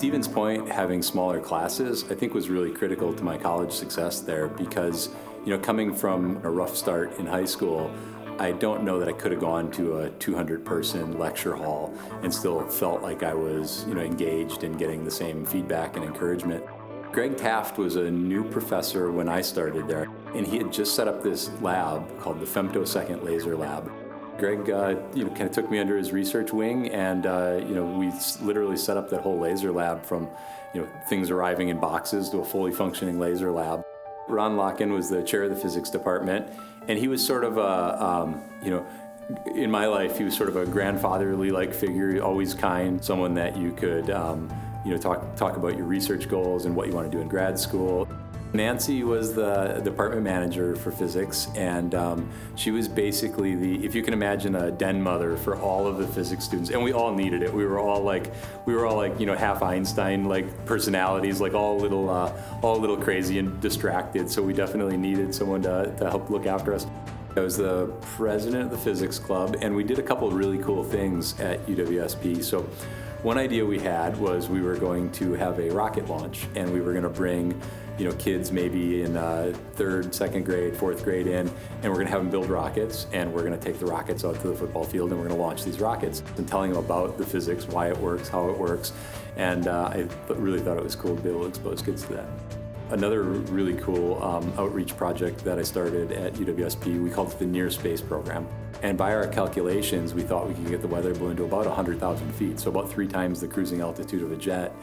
Stevens Point, having smaller classes, I think was really critical to my college success there because, coming from a rough start in high school, I don't know that I could have gone to a 200-person lecture hall and still felt like I was, engaged and getting the same feedback and encouragement. Greg Taft was a new professor when I started there, and he had just set up this lab called the Femtosecond laser lab. Greg, kind of took me under his research wing, and we literally set up that whole laser lab from, things arriving in boxes to a fully functioning laser lab. Ron Locken was the chair of the physics department, and he was sort of in my life, he was sort of a grandfatherly-like figure, always kind, someone that you could, talk about your research goals and what you want to do in grad school. Nancy was the department manager for physics, and she was basically if you can imagine, a den mother for all of the physics students, and we all needed it. We were all like half Einstein like personalities, like all a little crazy and distracted. So we definitely needed someone to help look after us. I was the president of the physics club, and we did a couple of really cool things at UWSP. So one idea we had was we were going to have a rocket launch, and we were going to bring kids maybe in third, second grade, fourth grade in, and we're going to have them build rockets, and we're going to take the rockets out to the football field, and we're going to launch these rockets, and telling them about the physics, why it works, how it works, and I really thought it was cool to be able to expose kids to that. Another really cool outreach project that I started at UWSP, we called it the Near Space Program. And by our calculations, we thought we could get the weather balloon to about 100,000 feet, so about 3 times the cruising altitude of a jet.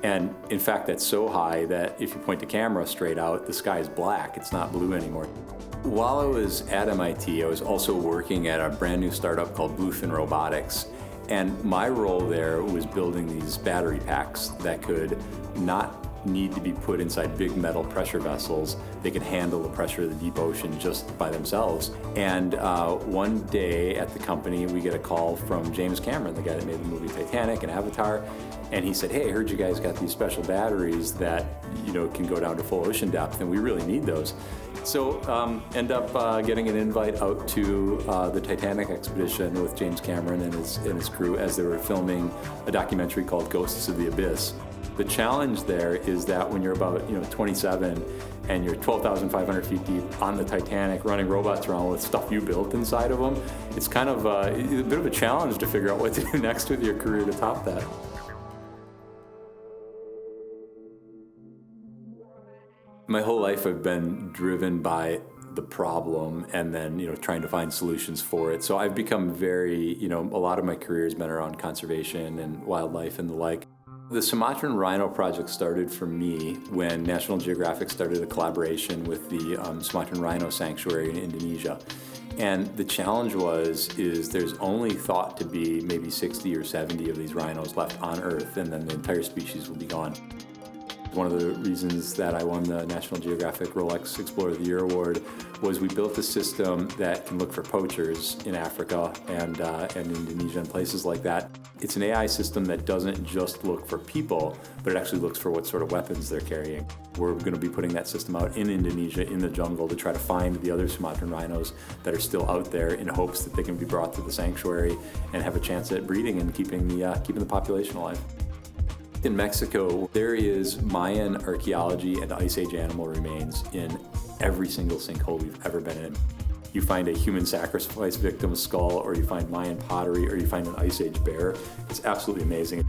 And in fact, that's so high that if you point the camera straight out, the sky is black, it's not blue anymore. While I was at MIT, I was also working at a brand new startup called Bluefin Robotics. And my role there was building these battery packs that could not need to be put inside big metal pressure vessels. They could handle the pressure of the deep ocean just by themselves. And one day at the company, we get a call from James Cameron, the guy that made the movie Titanic and Avatar. And he said, hey, I heard you guys got these special batteries that can go down to full ocean depth, and we really need those. So end up getting an invite out to the Titanic expedition with James Cameron and his crew as they were filming a documentary called Ghosts of the Abyss. The challenge there is that when you're about 27 and you're 12,500 feet deep on the Titanic running robots around with stuff you built inside of them, it's kind of a bit of a challenge to figure out what to do next with your career to top that. My whole life I've been driven by the problem and then, trying to find solutions for it. So I've become very, a lot of my career has been around conservation and wildlife and the like. The Sumatran Rhino Project started for me when National Geographic started a collaboration with the Sumatran Rhino Sanctuary in Indonesia. And the challenge is there's only thought to be maybe 60 or 70 of these rhinos left on Earth, and then the entire species will be gone. One of the reasons that I won the National Geographic Rolex Explorer of the Year award was we built a system that can look for poachers in Africa and Indonesia and places like that. It's an AI system that doesn't just look for people, but it actually looks for what sort of weapons they're carrying. We're going to be putting that system out in Indonesia, in the jungle, to try to find the other Sumatran rhinos that are still out there in hopes that they can be brought to the sanctuary and have a chance at breeding and keeping the population alive. In Mexico, there is Mayan archaeology and Ice Age animal remains in every single sinkhole we've ever been in. You find a human sacrifice victim's skull, or you find Mayan pottery, or you find an Ice Age bear. It's absolutely amazing.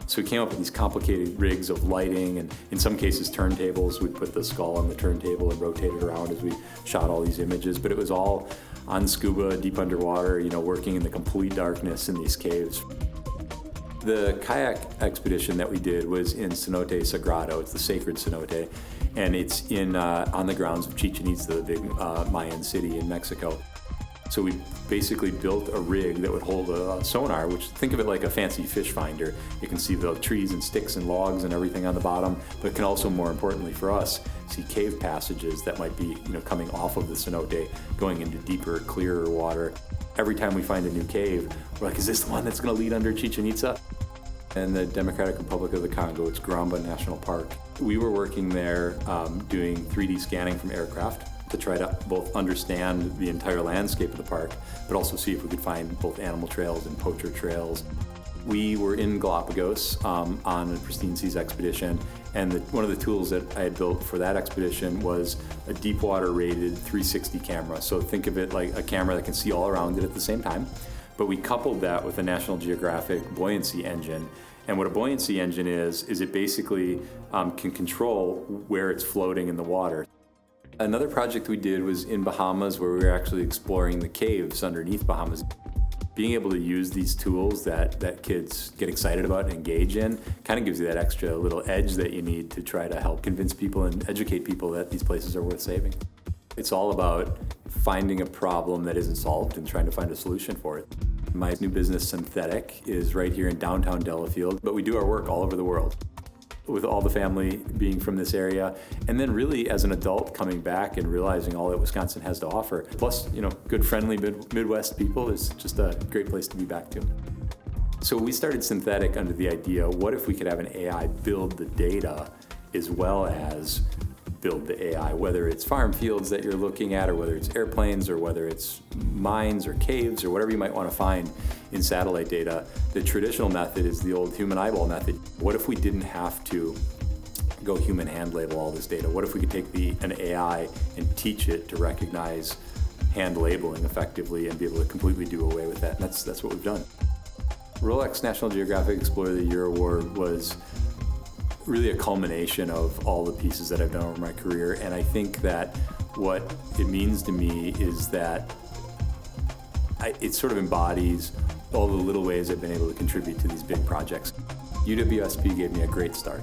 So we came up with these complicated rigs of lighting, and in some cases turntables. We'd put the skull on the turntable and rotate it around as we shot all these images. But it was all on scuba, deep underwater, working in the complete darkness in these caves. The kayak expedition that we did was in Cenote Sagrado. It's the sacred cenote, and it's on the grounds of Chichen Itza, the big Mayan city in Mexico. So we basically built a rig that would hold a sonar, which, think of it like a fancy fish finder. You can see the trees and sticks and logs and everything on the bottom, but it can also, more importantly for us, see cave passages that might be coming off of the cenote, going into deeper, clearer water. Every time we find a new cave, we're like, is this the one that's going to lead under Chichen Itza? In the Democratic Republic of the Congo, it's Garamba National Park. We were working there doing 3D scanning from aircraft to try to both understand the entire landscape of the park, but also see if we could find both animal trails and poacher trails. We were in Galapagos on a pristine seas expedition, and one of the tools that I had built for that expedition was a deep water rated 360 camera. So think of it like a camera that can see all around it at the same time. But we coupled that with a National Geographic buoyancy engine. And what a buoyancy engine is it basically can control where it's floating in the water. Another project we did was in Bahamas, where we were actually exploring the caves underneath Bahamas. Being able to use these tools that kids get excited about and engage in kind of gives you that extra little edge that you need to try to help convince people and educate people that these places are worth saving. It's all about finding a problem that isn't solved and trying to find a solution for it. My new business, Synthetaic, is right here in downtown Delafield, but we do our work all over the world, with all the family being from this area, and then really as an adult coming back and realizing all that Wisconsin has to offer. Plus, good friendly Midwest people is just a great place to be back to. So we started Synthetaic under the idea, what if we could have an AI build the data as well as build the AI, whether it's farm fields that you're looking at, or whether it's airplanes, or whether it's mines or caves, or whatever you might want to find in satellite data. The traditional method is the old human eyeball method. What if we didn't have to go human hand label all this data? What if we could take an AI and teach it to recognize hand labeling effectively and be able to completely do away with that? And that's what we've done. Rolex National Geographic Explorer of the Year Award was really a culmination of all the pieces that I've done over my career. And I think that what it means to me is that it sort of embodies all the little ways I've been able to contribute to these big projects. UWSP gave me a great start.